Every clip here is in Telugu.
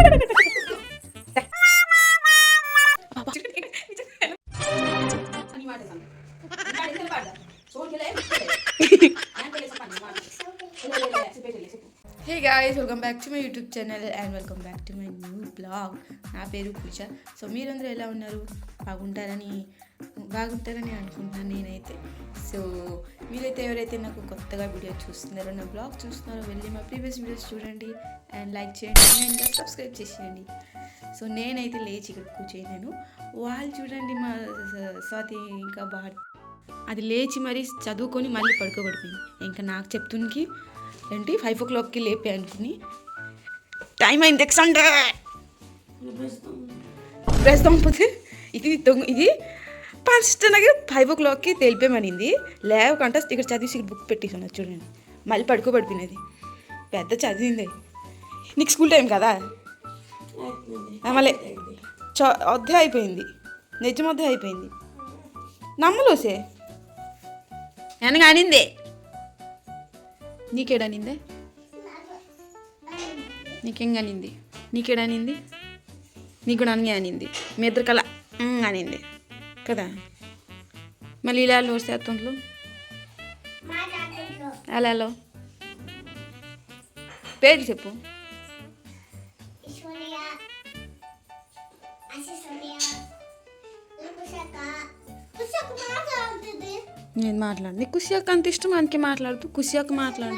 Hey guys, welcome back to my YouTube channel and welcome back to my new blog. నా పేరు పూజ. సో మీరందరూ ఎలా ఉన్నారు? బాగుంటారని అనుకుంటున్నాను నేనైతే. సో మీరైతే ఎవరైతే నాకు కొత్తగా వీడియో చూస్తున్నారో, నా బ్లాగ్ చూస్తున్నారో, వెళ్ళి మా ప్రీవియస్ వీడియోస్ చూడండి అండ్ లైక్ చేయండి అండ్ సబ్స్క్రైబ్ చేసేయండి. సో నేనైతే లేచి ఇక్కడ కూర్చోలేను. వాళ్ళు చూడండి, మా స్వాతి ఇంకా అది లేచి మరీ చదువుకొని మళ్ళీ పడుకోబడిపోయింది. ఇంకా నాకు చెప్తునికి ఏంటి 5 o'clockకి లేపే అనుకుని టైం అయింది ఎక్సండే బ్రష్ దొంగపోతే ఇది నాకు 5 o'clockకి తెలిపేమనింది. లేవకంటే ఇక్కడ చదివి బుక్ పెట్టేసాను చూడండి, మళ్ళీ పడుకోబడిపోయినది. పెద్ద చదివింది. నీకు స్కూల్ టైం కదా, మళ్ళీ వద్దే అయిపోయింది, నిజమొద్దే అయిపోయింది. నమ్మలోసే వెనక అనిందే. నీకేడనిందే? నీకేంగనింది? నీకేడనింది? నీకు కూడా అనగే అనింది. మీ ఇద్దరు కల అనింది కదా. మళ్ళీ ఇలా వస్తేస్తుంట్లు అలా పేరు చెప్పు. నేను మాట్లాడు. నీకు కుషియాక అంత ఇష్టం, అందుకే మాట్లాడుతూ. కుషియాక మాట్లాడు.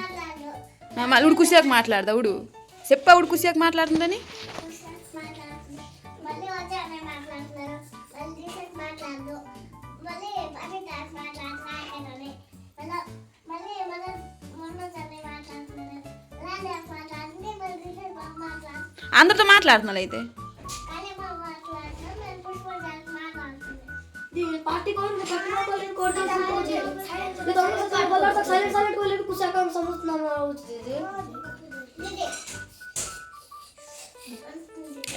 మళ్ళీ ఉడు కుషియాక మాట్లాడదా? ఉడు చెప్పా, ఉడు కుషియాక మాట్లాడుతుందని. అందరితో మాట్లాడుతున్నా అయితే.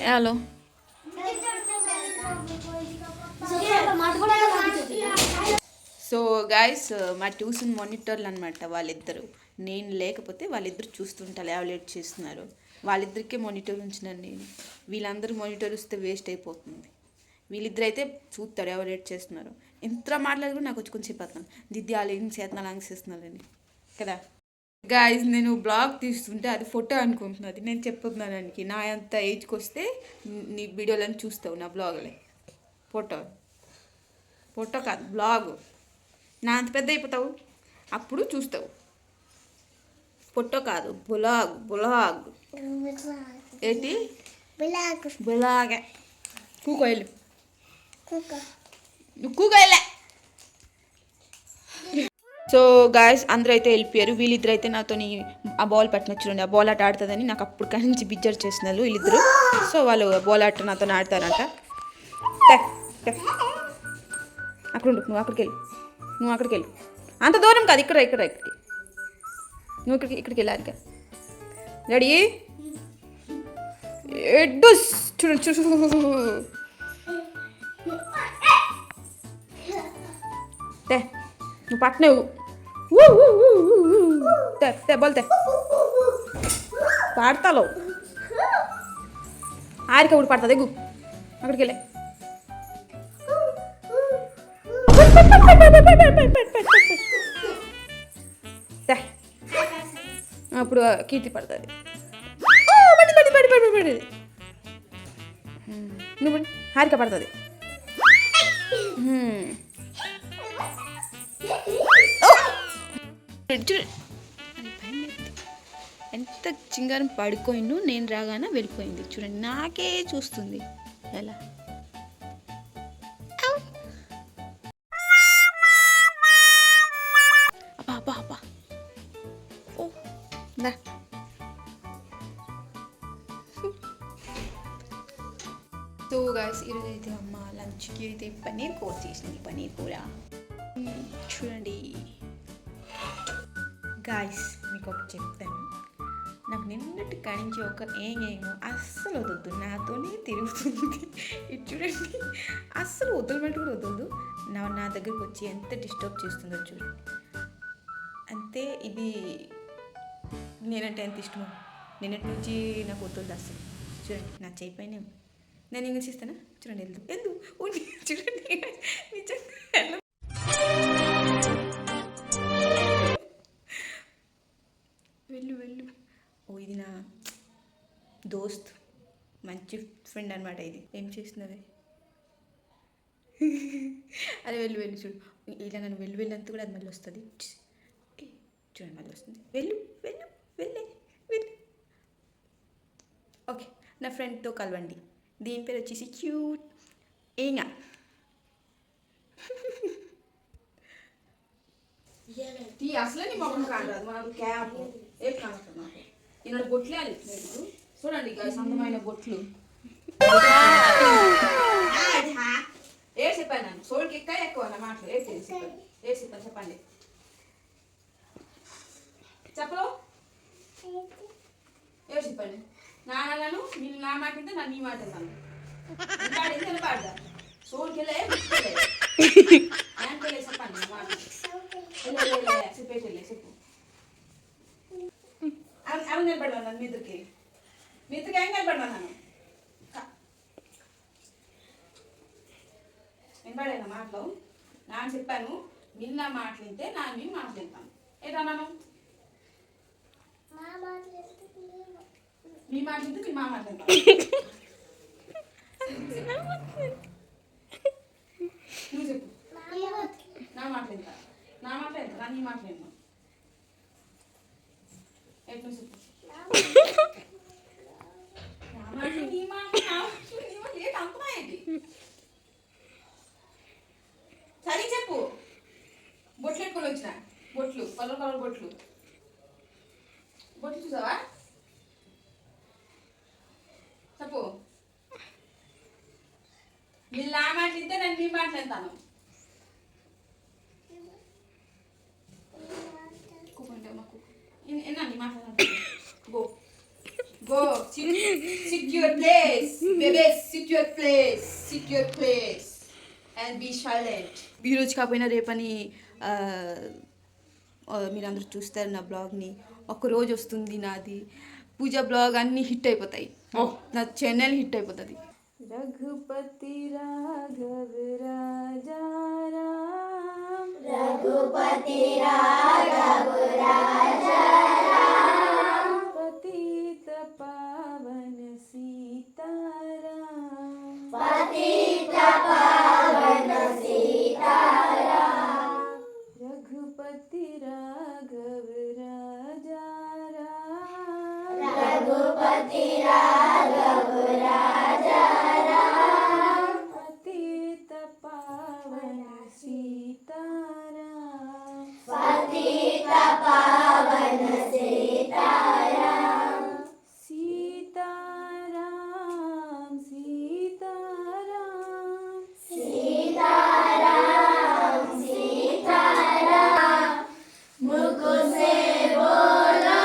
హలో, సో గాయస్, మా ట్యూషన్ మానిటర్లు అనమాట వాళ్ళిద్దరు. నేను లేకపోతే వాళ్ళిద్దరు చూస్తుంటారు ఎవరు లేట్ చేస్తున్నారు. వాళ్ళిద్దరికే మానిటర్ ఉంచినాను నేను. వీళ్ళందరూ మానిటర్ ఇస్తే వేస్ట్ అయిపోతుంది. వీళ్ళిద్దరు అయితే చూస్తారు ఎవరు లేట్ చేస్తున్నారు. ఎంత మాట్లాడి కూడా నాకు వచ్చి కొంచెం చెప్పేస్తాను, దిద్ది వాళ్ళు ఏం చేస్తున్నారు చేస్తున్నారని కదా. గాయస్, నేను బ్లాగ్ తీస్తుంటే అది ఫోటో అనుకుంటున్నది. నేను చెప్పుతున్నానికి నా అంత ఏజ్కి వస్తే నీ వీడియోలను చూస్తావు. నా బ్లాగ్లో ఫోటో కాదు, బ్లాగ్. నా అంత పెద్ద అయిపోతావు అప్పుడు చూస్తావు. ఫోటో కాదు, బ్లాగ్. ఏంటి బ్లాగే? కూకోయలు కూకోయలే. సో గాయస్, అందరూ అయితే వెళ్ళిపోయారు. వీళ్ళిద్దరు అయితే నాతో ఆ బాల్ పట్టిన చూడండి, ఆ బాల్ ఆట ఆడుతుందని నాకు అప్పుడు కానీ నుంచి బిజ్జర్ చేస్తున్నారు వీళ్ళిద్దరు. సో వాళ్ళు బాల్ ఆట నాతో ఆడతారంట. అక్కడ ఉండు, నువ్వు అక్కడికి వెళ్ళు. అంత దూరం కాదు, ఇక్కడికి నువ్వు ఇక్కడికి వెళ్ళాలి. రెడీ? ఎడ్డు చూడు నువ్వు పట్టినవు. బోల్తే పాడతాలో ఆరిక ఊడి పడుతుంది. ఎగ్గు అక్కడికి వెళ్ళే. అప్పుడు కీర్తి పడుతుంది. నువ్వు హారిక పడుతుంది. ఎంత చింగారం పడుకోయిండు. నేను రాగానే వెళ్ళిపోయింది చూడండి, నాకే చూస్తుంది. ఎలా అబ్బా ఓ దా. సో గాయస్, ఈరోజు అయితే అమ్మ లంచ్కి అయితే పన్నీర్ కూర చేసింది. పన్నీర్ కూర చూడండి. గాయస్, మీకు ఒకటి చెప్తాను. నాకు నిన్నటి కానించి ఒక ఏమో అస్సలు వదలదు, నాతోనే తిరుగుతుంది. ఇది చూడండి, అస్సలు వదలమంటే కూడా వదలదు. నా దగ్గరకు వచ్చి ఎంత డిస్టర్బ్ చేస్తుందో చూడండి. అంతే, ఇది నేనంటే ఎంత ఇష్టమో నిన్నటి నుంచి నాకు వదలదు అసలు. చూడండి నా చేయి పైన నేను ఇంగ్లీష్ ఇస్తానా చూడండి వెళ్ళు చూడండి నిజంగా వెళ్ళు ఓ ఇది నా దోస్త్ మంచి ఫ్రెండ్ అనమాట. ఇది ఏం చేస్తున్నది అరే వెళ్ళు చూడు ఇలా నన్ను వెళ్ళంతా కూడా అది మళ్ళీ వస్తుంది. చూడండి మళ్ళీ వస్తుంది. వెళ్ళు ఓకే నా ఫ్రెండ్తో కలవండి. దీని పేరు వచ్చేసి క్యూట్ ఏంగా అసలే నీ మొక్కలు కాదు మనకు క్యాప్ ఏ కాదు నాకు ఈనాడు బొట్లే అది చూడండి అందమైన బొట్లు ఏ చెప్పాను నన్ను సోడికి ఎక్కువ నా మాటలు ఏ చెప్పండి చెప్పలో ఏ చెప్పండి నాన్నలను నేను నా మాట అయితే నన్ను నీ మాట పాడింది పాడదా సోడికి వెళ్ళే చెప్పండి నా మాట చెప్పు అవి నిలబడమన్నాను మీదకి ఏం నిలబడమన్నాను వినపడేనా మాటలు నాన్న చెప్పాను నిన్న మాటలు వింటే నాన్న మీ మాటలు వింటాను ఏదన్నాను మీ మాట వింటే మీ మా మాట వింటాను నువ్వు చెప్పు నా మాట వింటా నా నీ మాట వింటాను ఎట్లు చెప్పు నీ మాట ఏంటి అంతమా ఏంటి సరే చెప్పు బొట్లు ఎట్టుకొని వచ్చిన బొట్లు కలర్ బొట్లు చూసావా చెప్పు మీరు నా మాటలిస్తే నేను మీ మాట్లాడతాను నీ మాట్లాడతాను Go. Sit your place. Baby, sit your place. And be silent. ఈరోజు కాకపోయినా రేపని మీరందరూ చూస్తారు నా బ్లాగ్ని. ఒక్కరోజు వస్తుంది నాది పూజ బ్లాగ్ అన్నీ హిట్ అయిపోతాయి. నా ఛానల్ హిట్ అయిపోతుంది. రఘుపతి రాఘవ రాజా రామ్ రఘుపతి రాఘవ రాజా रघुपति राघव राजा राम रघुपति राघव राजा राम पतित पावन सीताराम पतित पावन सीताराम सीताराम सीताराम सीताराम मुख से बोलो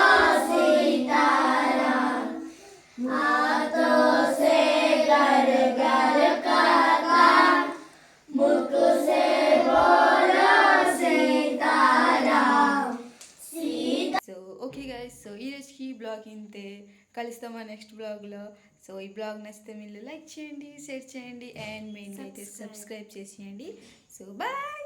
सीताराम हाथों से घर घर का काम मुख से बोलो Sitaram so okay guys so ఈరోజుకి బ్లాగ్ ఇంతే కలుస్తామా నెక్స్ట్ బ్లాగ్లో సో ఈ బ్లాగ్ నచ్చితే మీరు లైక్ చేయండి షేర్ చేయండి అండ్ మెయిన్ అయితే సబ్స్క్రైబ్ చేసేయండి సో బాయ్